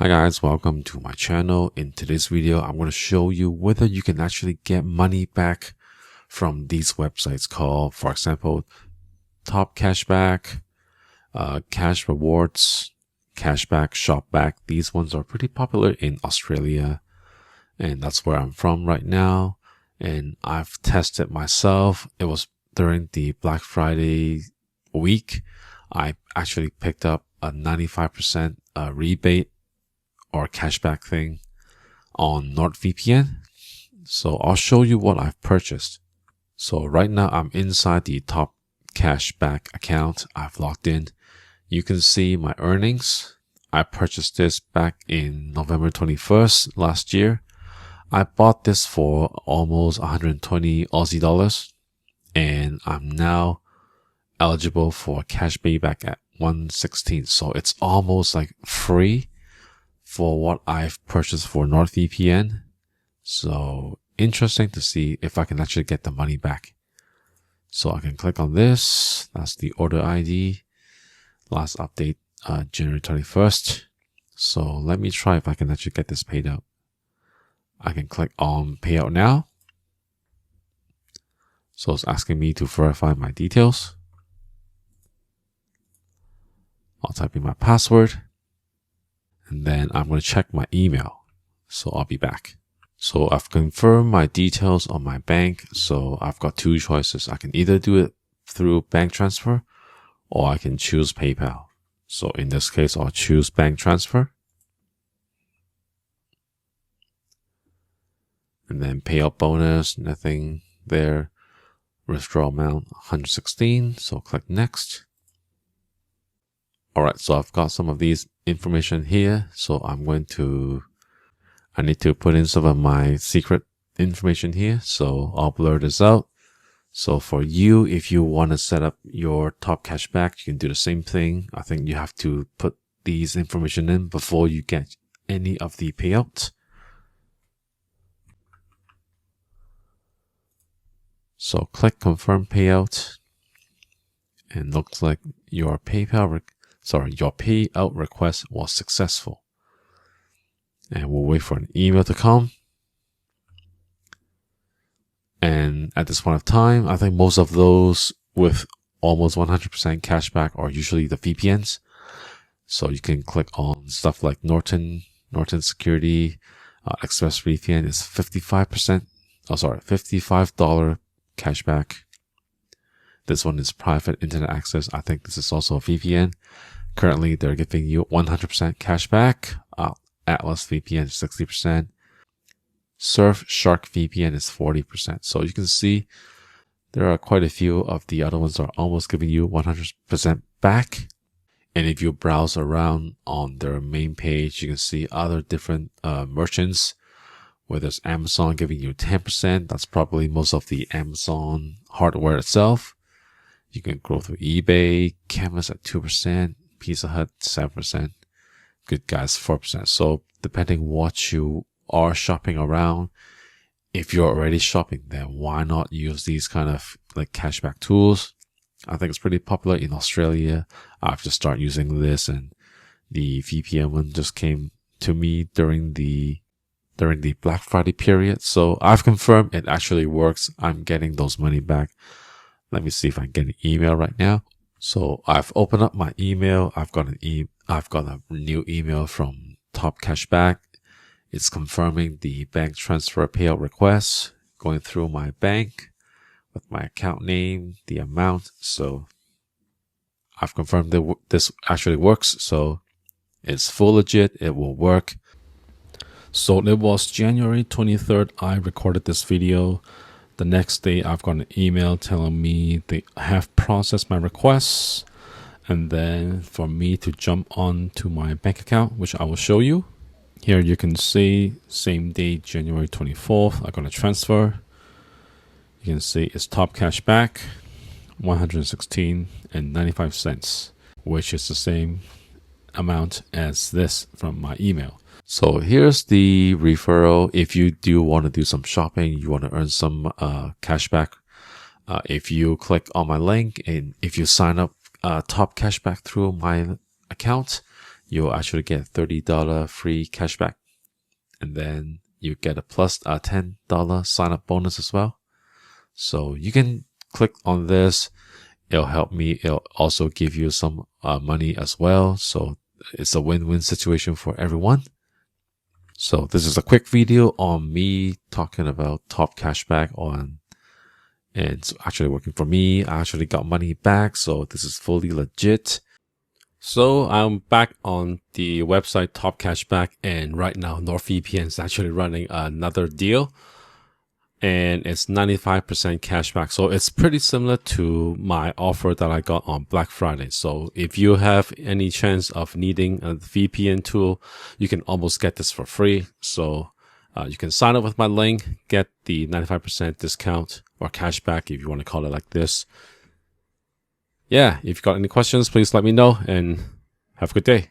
Hi guys, welcome to my channel. In today's video, I'm going to show you whether you can actually get money back from these websites called, for example, TopCashback, Cash Rewards, Cashback, Shopback. These ones are pretty popular in Australia, and that's where I'm from right now. And I've tested myself. It was during the Black Friday week. I actually picked up a 95% rebate or cashback thing on NordVPN. So I'll show you what I've purchased. So right now I'm inside the TopCashback account. I've logged in. You can see my earnings. I purchased this back in November 21st last year. I bought this for almost 120 Aussie dollars, and I'm now eligible for cash payback at 116. So it's almost like free for what I've purchased for NordVPN. So interesting to see if I can actually get the money back. So I can click on this. That's the order ID. Last update, January 21st. So let me try if I can actually get this paid out. I can click on payout now. So it's asking me to verify my details. I'll type in my password. And then I'm going to check my email. So I'll be back. So I've confirmed my details on my bank. So I've got two choices. I can either do it through bank transfer or I can choose PayPal. So in this case, I'll choose bank transfer. And then payout bonus, nothing there. Withdrawal amount 116. So click next. Alright, so I've got some of these information here. So I need to put in some of my secret information here. So I'll blur this out. So for you, if you want to set up your TopCashback, you can do the same thing. I think you have to put these information in before you get any of the payouts. So click confirm payout. And looks like your payout request was successful. And we'll wait for an email to come. And at this point of time, I think most of those with almost 100% cashback are usually the VPNs. So you can click on stuff like Norton Security, ExpressVPN is $55 cashback. This one is private internet access. I think this is also a VPN. Currently, they're giving you 100% cashback. Atlas VPN is 60%. Surfshark VPN is 40%. So you can see there are quite a few of the other ones that are almost giving you 100% back. And if you browse around on their main page, you can see other different merchants, where there's Amazon giving you 10%. That's probably most of the Amazon hardware itself. You can go through eBay, Canvas at 2%, Pizza Hut 7%, Good Guys 4%. So depending what you are shopping around, if you're already shopping, then why not use these kind of like cashback tools? I think it's pretty popular in Australia. I've just started using this, and the VPN one just came to me during the Black Friday period. So I've confirmed it actually works. I'm getting those money back. Let me see if I can get an email right now. So I've opened up my email. I've got a new email from TopCashback. It's confirming the bank transfer payout request, going through my bank with my account name, the amount. So I've confirmed that this actually works. So it's full legit. It will work. So it was January 23rd. I recorded this video. The next day, I've got an email telling me they have processed my requests. And then for me to jump on to my bank account, which I will show you. Here you can see same day, January 24th, I'm going to transfer. You can see it's TopCashback, 116.95 cents, which is the same amount as this from my email. So here's the referral. If you do want to do some shopping, you want to earn some cashback. If you click on my link and if you sign up TopCashback through my account, you'll actually get $30 free cashback. And then you get a plus $10 sign up bonus as well. So you can click on this. It'll help me. It'll also give you some money as well. So it's a win-win situation for everyone. So this is a quick video on me talking about TopCashback and it's actually working for me. I actually got money back. So this is fully legit. So I'm back on the website TopCashback, and right now NordVPN is actually running another deal, and it's 95% cashback. So it's pretty similar to my offer that I got on Black Friday. So if you have any chance of needing a VPN tool, you can almost get this for free. So you can sign up with my link, get the 95% discount or cashback if you want to call it like this. Yeah, if you've got any questions, please let me know and have a good day.